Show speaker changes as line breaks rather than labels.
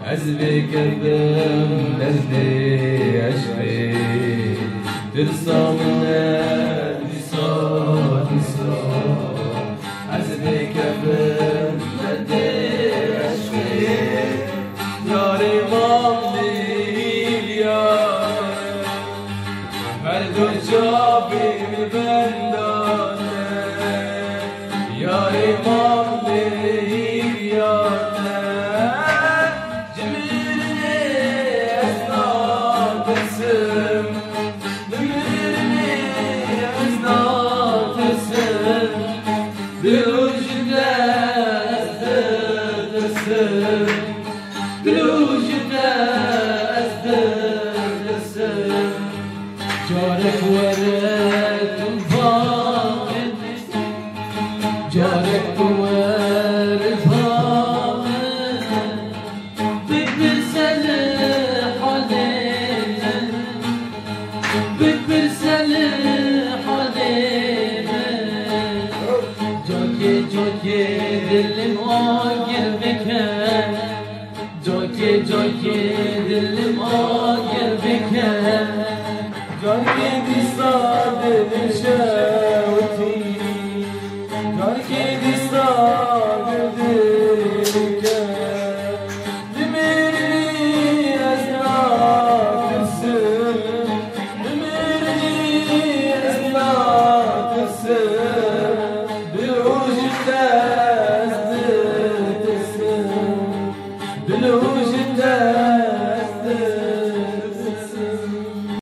عزبك الدم نزلي عشقي ترسمنا دسا عزبك الدم نزلي عشقي ياري ماملي يا مردو شافي بندانه ياري ماملي يا جارك ورد الفاقد جارك ورد الفاقد بتبرسل حدينا بتبرسل حدينا جوكي دل ماجر بكا جوكي دل ماجر بكا جاركي دي صاد الشاوتي جاركي دي صاد